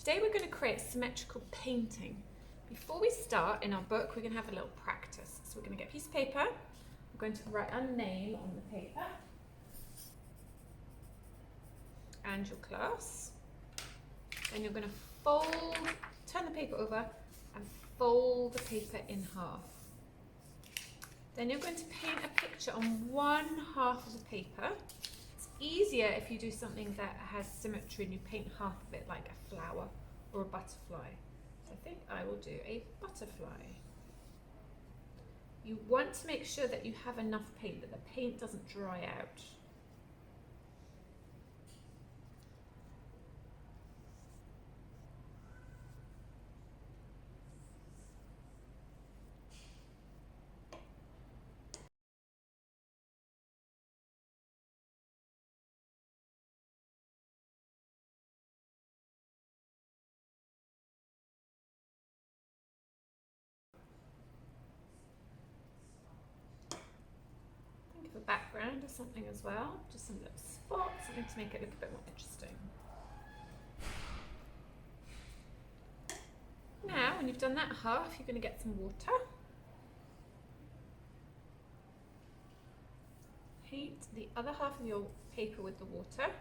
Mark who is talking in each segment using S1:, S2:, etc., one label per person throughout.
S1: today we're going to create symmetrical painting. Before we start, in our book, we're going to have a little practice. So we're going to get a piece of paper. We're going to write our name on the paper and your class. Then you're going to fold, turn the paper over and fold the paper in half. Then you're going to paint a picture on one half of the paper. It's easier if you do something that has symmetry and you paint half of it like a flower or a butterfly. So I think I will do a butterfly. You want to make sure that you have enough paint, that the paint doesn't dry out. A background or something as well, just some little spots, something to make it look a bit more interesting. Now, when you've done that half, you're going to get some water. Paint the other half of your paper with the water.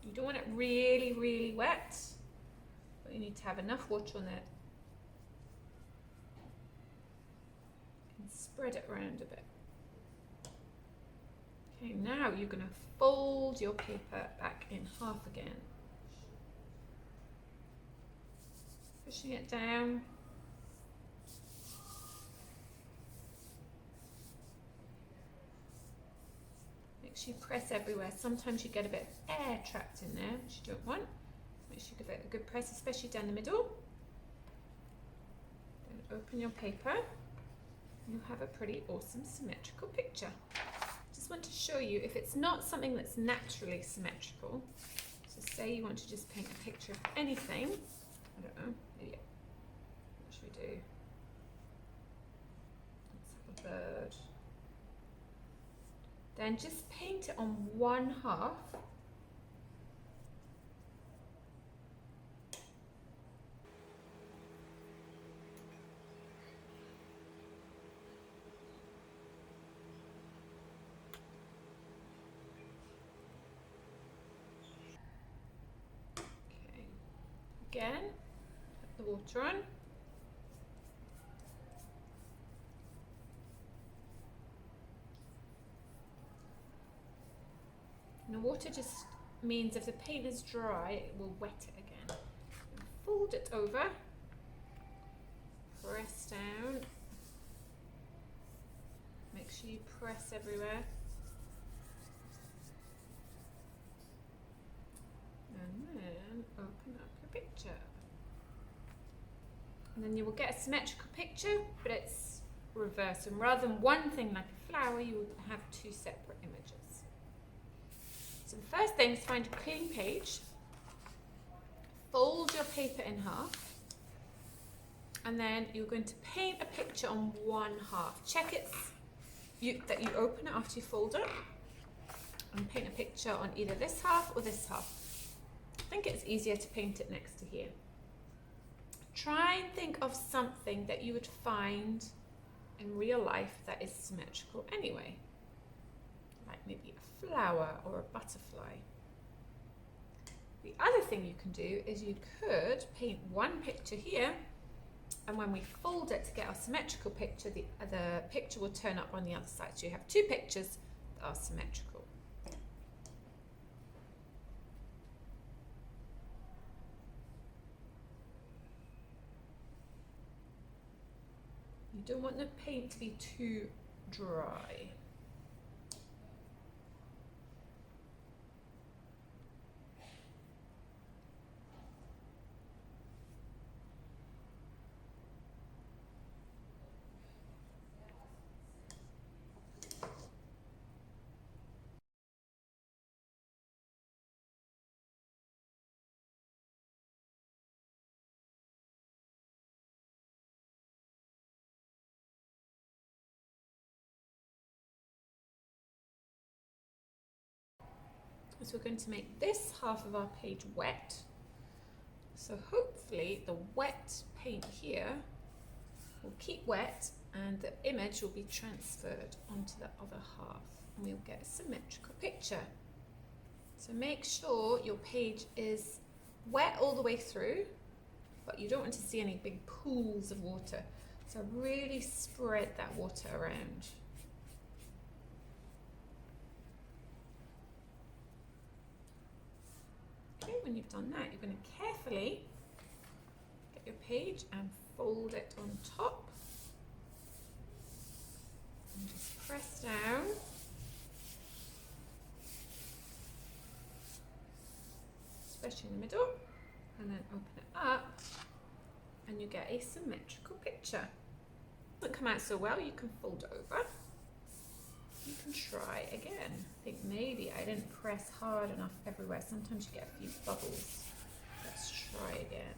S1: You don't want it really, really wet, but you need to have enough water on it. Spread it around a bit. Okay, now you're going to fold your paper back in half again. Pushing it down. Make sure you press everywhere. Sometimes you get a bit of air trapped in there, which you don't want. Make sure you give it a good press, especially down the middle. Then open your paper. You have a pretty awesome symmetrical picture. Just want to show you if it's not something that's naturally symmetrical. So say you want to just paint a picture of anything. I don't know, maybe, what should we do? Let's have a bird. Then just paint it on one half. Again, put the water on. And the water just means if the paint is dry, it will wet it again. And fold it over, press down. Make sure you press everywhere. And then open up your picture. And then you will get a symmetrical picture, but it's reversed. And rather than one thing like a flower, you will have two separate images. So the first thing is find a clean page, fold your paper in half, and then you're going to paint a picture on one half. Check that you open it after you fold it, and paint a picture on either this half or this half. I think it's easier to paint it next to here. Try and think of something that you would find in real life that is symmetrical anyway. Like maybe a flower or a butterfly. The other thing you can do is you could paint one picture here, and when we fold it to get our symmetrical picture, the other picture will turn up on the other side. So you have two pictures that are symmetrical. You don't want the paint to be too dry. is we're going to make this half of our page wet. So hopefully the wet paint here will keep wet and the image will be transferred onto the other half and we'll get a symmetrical picture. So make sure your page is wet all the way through, but you don't want to see any big pools of water. So really spread that water around. Okay, when you've done that, you're going to carefully get your page and fold it on top. And just press down. Especially in the middle. And then open it up. And you get a symmetrical picture. If it doesn't come out so well, you can fold it over. You can try again. I think maybe I didn't press hard enough everywhere. Sometimes you get a few bubbles. Let's try again.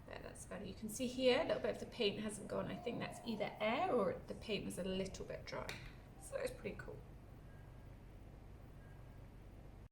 S1: There, that's better. You can see here a little bit of the paint hasn't gone. I think that's either air or the paint was a little bit dry. So it's pretty cool.